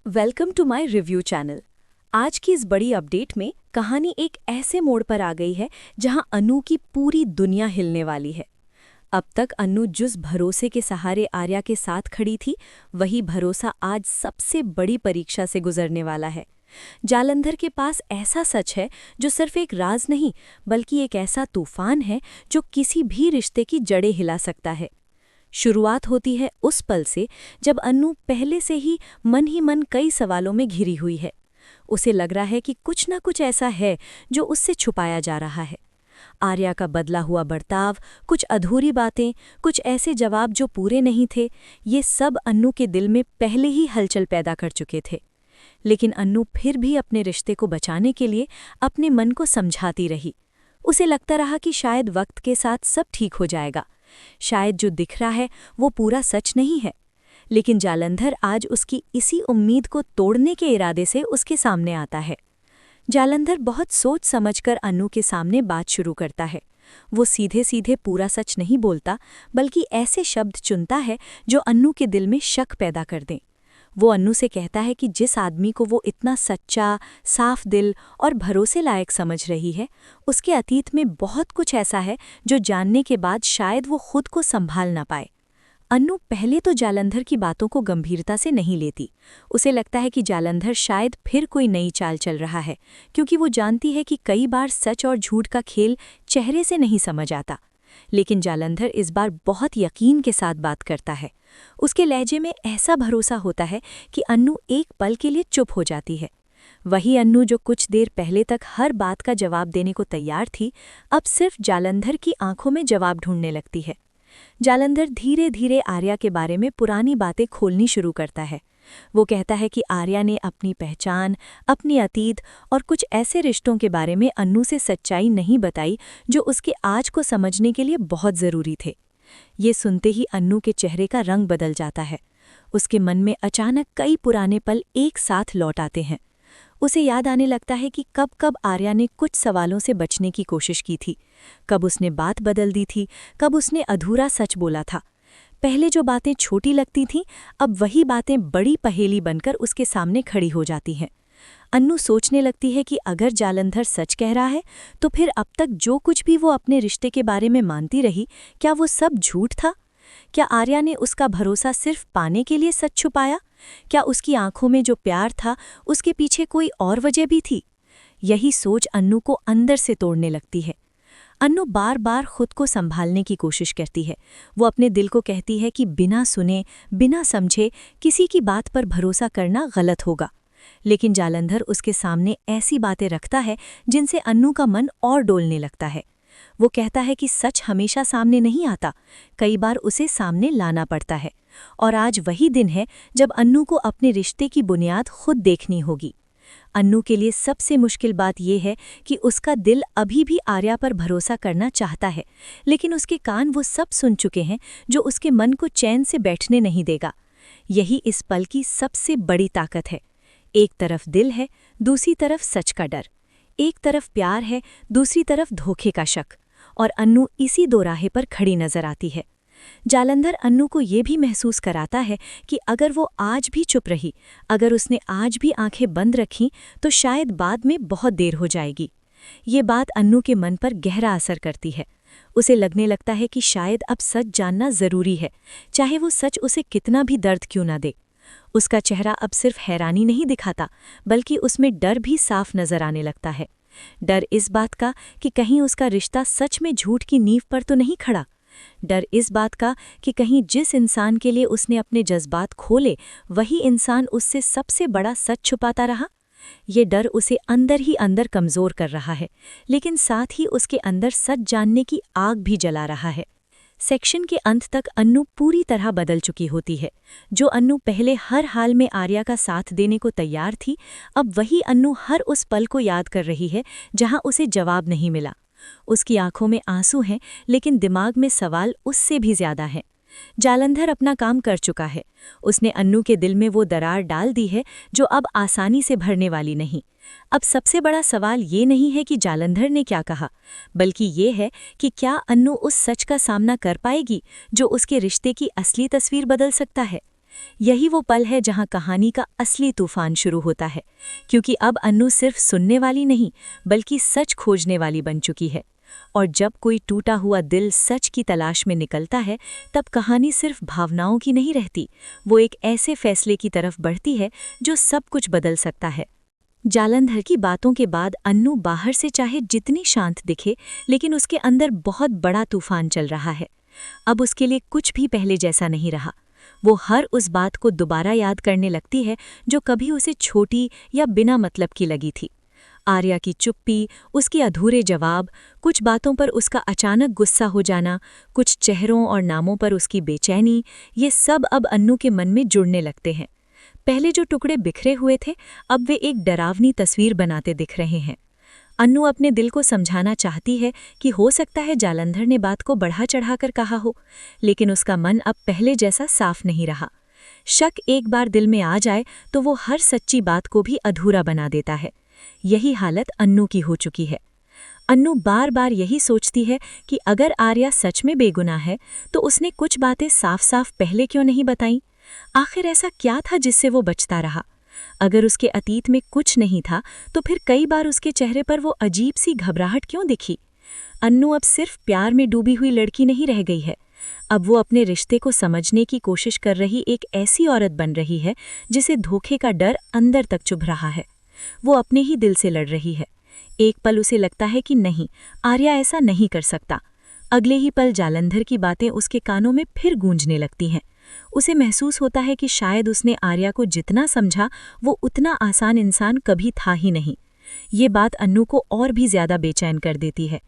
Welcome to my review channel. आज की इस बड़ी अपडेट में कहानी एक ऐसे मोड़ पर आ गई है जहां अनु की पूरी दुनिया हिलने वाली है। अब तक अनु जिस भरोसे के सहारे आर्या के साथ खड़ी थी, वही भरोसा आज सबसे बड़ी परीक्षा से गुजरने वाला है। जालंधर के पास ऐसा सच है जो सिर्फ एक राज नहीं, बल्कि एक ऐसा तूफान है जो किसी भी रिश्ते की जड़ें हिला सकता है। शुरुआत होती है उस पल से जब अनु पहले से ही मन कई सवालों में घिरी हुई है। उसे लग रहा है कि कुछ ना कुछ ऐसा है जो उससे छुपाया जा रहा है। आर्या का बदला हुआ बर्ताव, कुछ अधूरी बातें, कुछ ऐसे जवाब जो पूरे नहीं थे, ये सब अनु के दिल में पहले ही हलचल पैदा कर चुके थे। लेकिन अनु फिर भी अपने रिश्ते को बचाने के लिए अपने मन को समझाती रही। उसे लगता रहा कि शायद वक्त के साथ सब ठीक हो जाएगा, शायद जो दिख रहा है वो पूरा सच नहीं है। लेकिन जालंधर आज उसकी इसी उम्मीद को तोड़ने के इरादे से उसके सामने आता है। जालंधर बहुत सोच समझकर अनु के सामने बात शुरू करता है। वो सीधे सीधे पूरा सच नहीं बोलता, बल्कि ऐसे शब्द चुनता है जो अनु के दिल में शक पैदा कर दें। वो अनु से कहता है कि जिस आदमी को वो इतना सच्चा, साफ दिल और भरोसे लायक समझ रही है, उसके अतीत में बहुत कुछ ऐसा है जो जानने के बाद शायद वो खुद को संभाल ना पाए। अनु पहले तो जालंधर की बातों को गंभीरता से नहीं लेती। उसे लगता है कि जालंधर शायद फिर कोई नई चाल चल रहा है, क्योंकि वो जानती है कि कई बार सच और झूठ का खेल चेहरे से नहीं समझ आता। लेकिन जालंधर इस बार बहुत यकीन के साथ बात करता है। उसके लहजे में ऐसा भरोसा होता है कि अन्नू एक पल के लिए चुप हो जाती है। वही अन्नू जो कुछ देर पहले तक हर बात का जवाब देने को तैयार थी, अब सिर्फ जालंधर की आंखों में जवाब ढूंढने लगती है। जालंधर धीरे धीरे आर्या के बारे में पुरानी बातें खोलनी शुरू करता है। वो कहता है कि आर्या ने अपनी पहचान, अपनी अतीत और कुछ ऐसे रिश्तों के बारे में अन्नू से सच्चाई नहीं बताई जो उसके आज को समझने के लिए बहुत ज़रूरी थे। ये सुनते ही अन्नू के चेहरे का रंग बदल जाता है। उसके मन में अचानक कई पुराने पल एक साथ लौट आते हैं। उसे याद आने लगता है कि कब कब आर्या ने कुछ सवालों से बचने की कोशिश की थी, कब उसने बात बदल दी थी, कब उसने अधूरा सच बोला था। पहले जो बातें छोटी लगती थीं, अब वही बातें बड़ी पहेली बनकर उसके सामने खड़ी हो जाती हैं। अन्नू सोचने लगती है कि अगर जालंधर सच कह रहा है, तो फिर अब तक जो कुछ भी वो अपने रिश्ते के बारे में मानती रही, क्या वो सब झूठ था? क्या आर्या ने उसका भरोसा सिर्फ पाने के लिए सच छुपाया? क्या उसकी आंखों में जो प्यार था, उसके पीछे कोई और वजह भी थी? यही सोच अन्नू को अंदर से तोड़ने लगती है। अन्नू बार बार खुद को संभालने की कोशिश करती है। वो अपने दिल को कहती है कि बिना सुने, बिना समझे किसी की बात पर भरोसा करना गलत होगा। लेकिन जालंधर उसके सामने ऐसी बातें रखता है जिनसे अन्नू का मन और डोलने लगता है। वो कहता है कि सच हमेशा सामने नहीं आता, कई बार उसे सामने लाना पड़ता है। और आज वही दिन है जब अन्नू को अपने रिश्ते की बुनियाद खुद देखनी होगी। अन्नू के लिए सबसे मुश्किल बात यह है कि उसका दिल अभी भी आर्या पर भरोसा करना चाहता है, लेकिन उसके कान वो सब सुन चुके हैं जो उसके मन को चैन से बैठने नहीं देगा। यही इस पल की सबसे बड़ी ताकत है। एक तरफ दिल है, दूसरी तरफ सच का डर। एक तरफ प्यार है, दूसरी तरफ धोखे का शक। और अन्नू इसी दो राहे पर खड़ी नजर आती है। जालंधर अन्नू को ये भी महसूस कराता है कि अगर वो आज भी चुप रही, अगर उसने आज भी आंखें बंद रखीं, तो शायद बाद में बहुत देर हो जाएगी। ये बात अन्नू के मन पर गहरा असर करती है। उसे लगने लगता है कि शायद अब सच जानना ज़रूरी है, चाहे वो सच उसे कितना भी दर्द क्यों ना दे। उसका चेहरा अब सिर्फ हैरानी नहीं दिखाता, बल्कि उसमें डर भी साफ नजर आने लगता है। डर इस बात का कि कहीं उसका रिश्ता सच में झूठ की नींव पर तो नहीं खड़ा। डर इस बात का कि कहीं जिस इंसान के लिए उसने अपने जज्बात खोले, वही इंसान उससे सबसे बड़ा सच छुपाता रहा। ये डर उसे अंदर ही अंदर कमज़ोर कर रहा है, लेकिन साथ ही उसके अंदर सच जानने की आग भी जला रहा है। सेक्शन के अंत तक अन्नू पूरी तरह बदल चुकी होती है। जो अन्नू पहले हर हाल में आर्या का साथ देने को तैयार थी, अब वही अन्नू हर उस पल को याद कर रही है जहां उसे जवाब नहीं मिला। उसकी आंखों में आंसू हैं, लेकिन दिमाग में सवाल उससे भी ज्यादा हैं। जालंधर अपना काम कर चुका है। उसने अन्नू के दिल में वो दरार डाल दी है जो अब आसानी से भरने वाली नहीं। अब सबसे बड़ा सवाल ये नहीं है कि जालंधर ने क्या कहा, बल्कि ये है कि क्या अन्नू उस सच का सामना कर पाएगी जो उसके रिश्ते की असली तस्वीर बदल सकता है। यही वो पल है जहां कहानी का असली तूफान शुरू होता है, क्योंकि अब अन्नू सिर्फ सुनने वाली नहीं बल्कि सच खोजने वाली बन चुकी है। और जब कोई टूटा हुआ दिल सच की तलाश में निकलता है, तब कहानी सिर्फ भावनाओं की नहीं रहती, वो एक ऐसे फैसले की तरफ बढ़ती है जो सब कुछ बदल सकता है। जालंधर की बातों के बाद अन्नू बाहर से चाहे जितनी शांत दिखे, लेकिन उसके अंदर बहुत बड़ा तूफान चल रहा है। अब उसके लिए कुछ भी पहले जैसा नहीं रहा। वो हर उस बात को दोबारा याद करने लगती है जो कभी उसे छोटी या बिना मतलब की लगी थी। आर्या की चुप्पी, उसके अधूरे जवाब, कुछ बातों पर उसका अचानक गुस्सा हो जाना, कुछ चेहरों और नामों पर उसकी बेचैनी, ये सब अब अन्नू के मन में जुड़ने लगते हैं। पहले जो टुकड़े बिखरे हुए थे, अब वे एक डरावनी तस्वीर बनाते दिख रहे हैं। अन्नू अपने दिल को समझाना चाहती है कि हो सकता है जालंधर ने बात को बढ़ा चढ़ाकर कहा हो, लेकिन उसका मन अब पहले जैसा साफ नहीं रहा। शक एक बार दिल में आ जाए तो वो हर सच्ची बात को भी अधूरा बना देता है। यही हालत अन्नू की हो चुकी है। अन्नू बार बार यही सोचती है कि अगर आर्या सच में बेगुनाह है तो उसने कुछ बातें साफ साफ पहले क्यों नहीं बताईं? आखिर ऐसा क्या था जिससे वो बचता रहा? अगर उसके अतीत में कुछ नहीं था तो फिर कई बार उसके चेहरे पर वो अजीब सी घबराहट क्यों दिखी? अन्नू अब सिर्फ प्यार में डूबी हुई लड़की नहीं रह गई है। अब वो अपने रिश्ते को समझने की कोशिश कर रही एक ऐसी औरत बन रही है जिसे धोखे का डर अंदर तक चुभ रहा है। वो अपने ही दिल से लड़ रही है। एक पल उसे लगता है कि नहीं, आर्या ऐसा नहीं कर सकता। अगले ही पल जालंधर की बातें उसके कानों में फिर गूंजने लगती हैं। उसे महसूस होता है कि शायद उसने आर्या को जितना समझा वो उतना आसान इंसान कभी था ही नहीं। ये बात अन्नू को और भी ज्यादा बेचैन कर देती है।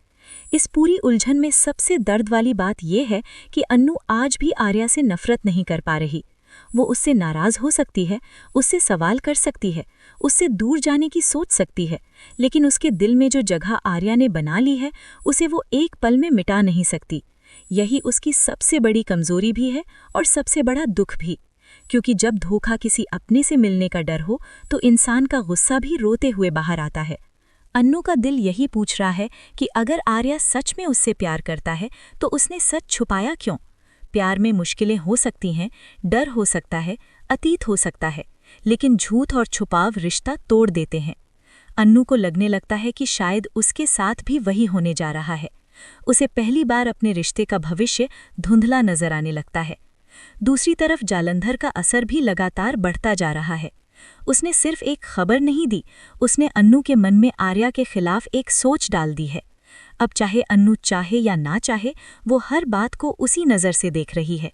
इस पूरी उलझन में सबसे दर्द वाली बात यह है कि अन्नू आज भी आर्या से नफरत नहीं कर पा रही। वो उससे नाराज हो सकती है, उससे सवाल कर सकती है, उससे दूर जाने की सोच सकती है, लेकिन उसके दिल में जो जगह आर्या ने बना ली है उसे वो एक पल में मिटा नहीं सकती। यही उसकी सबसे बड़ी कमजोरी भी है और सबसे बड़ा दुख भी, क्योंकि जब धोखा किसी अपने से मिलने का डर हो तो इंसान का गुस्सा भी रोते हुए बाहर आता है। अन्नू का दिल यही पूछ रहा है कि अगर आर्या सच में उससे प्यार करता है तो उसने सच छुपाया क्यों? प्यार में मुश्किलें हो सकती हैं, डर हो सकता है, अतीत हो सकता है, लेकिन झूठ और छुपाव रिश्ता तोड़ देते हैं। अन्नू को लगने लगता है कि शायद उसके साथ भी वही होने जा रहा है। उसे पहली बार अपने रिश्ते का भविष्य धुंधला नजर आने लगता है। दूसरी तरफ जालंधर का असर भी लगातार बढ़ता जा रहा है। उसने सिर्फ एक खबर नहीं दी, उसने अन्नू के मन में आर्या के खिलाफ एक सोच डाल दी है। अब चाहे अन्नू चाहे या ना चाहे, वो हर बात को उसी नज़र से देख रही है।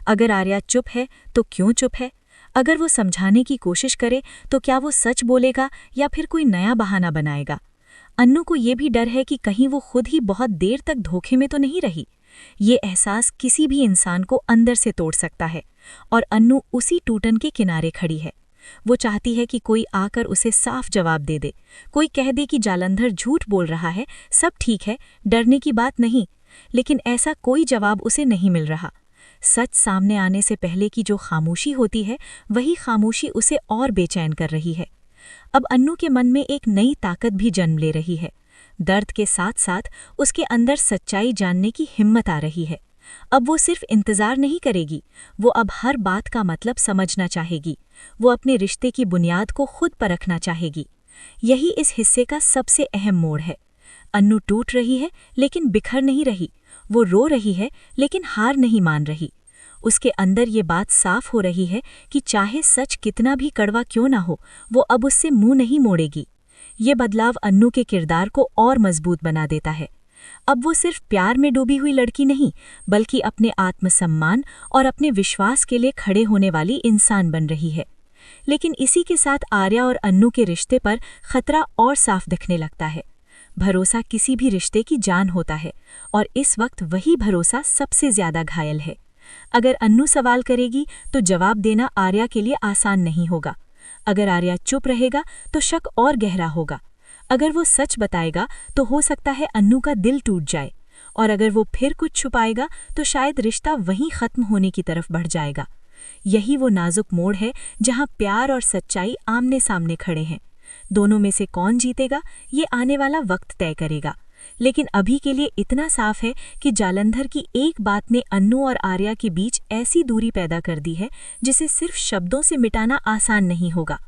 अगर आर्या चुप है तो क्यों चुप है? अगर वो समझाने की कोशिश करे तो क्या वो सच बोलेगा या फिर कोई नया बहाना बनाएगा? अन्नू को ये भी डर है कि कहीं वो खुद ही बहुत देर तक धोखे में तो नहीं रही। ये एहसास किसी भी इंसान को अंदर से तोड़ सकता है, और अन्नू उसी टूटन के किनारे खड़ी है। वो चाहती है कि कोई आकर उसे साफ जवाब दे दे, कोई कह दे कि जालंधर झूठ बोल रहा है, सब ठीक है, डरने की बात नहीं। लेकिन ऐसा कोई जवाब उसे नहीं मिल रहा। सच सामने आने से पहले की जो खामोशी होती है, वही खामोशी उसे और बेचैन कर रही है। अब अन्नू के मन में एक नई ताकत भी जन्म ले रही है। दर्द के साथ साथ उसके अंदर सच्चाई जानने की हिम्मत आ रही है। अब वो सिर्फ इंतजार नहीं करेगी, वो अब हर बात का मतलब समझना चाहेगी। वो अपने रिश्ते की बुनियाद को खुद परखना चाहेगी। यही इस हिस्से का सबसे अहम मोड़ है। अन्नू टूट रही है लेकिन बिखर नहीं रही। वो रो रही है लेकिन हार नहीं मान रही। उसके अंदर ये बात साफ हो रही है कि चाहे सच कितना भी कड़वा क्यों ना हो, वो अब उससे मुंह नहीं मोड़ेगी। ये बदलाव अन्नू के किरदार को और मजबूत बना देता है। अब वो सिर्फ प्यार में डूबी हुई लड़की नहीं, बल्कि अपने आत्मसम्मान और अपने विश्वास के लिए खड़े होने वाली इंसान बन रही है। लेकिन इसी के साथ आर्या और अन्नू के रिश्ते पर खतरा और साफ दिखने लगता है। भरोसा किसी भी रिश्ते की जान होता है, और इस वक्त वही भरोसा सबसे ज्यादा घायल है। अगर अन्नू सवाल करेगी तो जवाब देना आर्या के लिए आसान नहीं होगा। अगर आर्या चुप रहेगा तो शक और गहरा होगा। अगर वो सच बताएगा तो हो सकता है अन्नू का दिल टूट जाए, और अगर वो फिर कुछ छुपाएगा तो शायद रिश्ता वहीं खत्म होने की तरफ बढ़ जाएगा। यही वो नाजुक मोड़ है जहां प्यार और सच्चाई आमने सामने खड़े हैं। दोनों में से कौन जीतेगा, ये आने वाला वक्त तय करेगा। लेकिन अभी के लिए इतना साफ है कि जालंधर की एक बात ने अन्नू और आर्या के बीच ऐसी दूरी पैदा कर दी है जिसे सिर्फ शब्दों से मिटाना आसान नहीं होगा।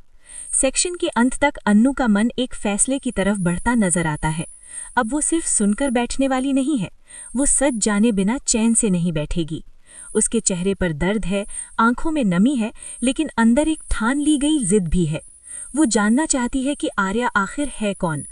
सेक्शन के अंत तक अन्नू का मन एक फैसले की तरफ बढ़ता नजर आता है। अब वो सिर्फ सुनकर बैठने वाली नहीं है, वो सच जाने बिना चैन से नहीं बैठेगी। उसके चेहरे पर दर्द है, आंखों में नमी है, लेकिन अंदर एक ठान ली गई जिद भी है। वो जानना चाहती है कि आर्या आखिर है कौन,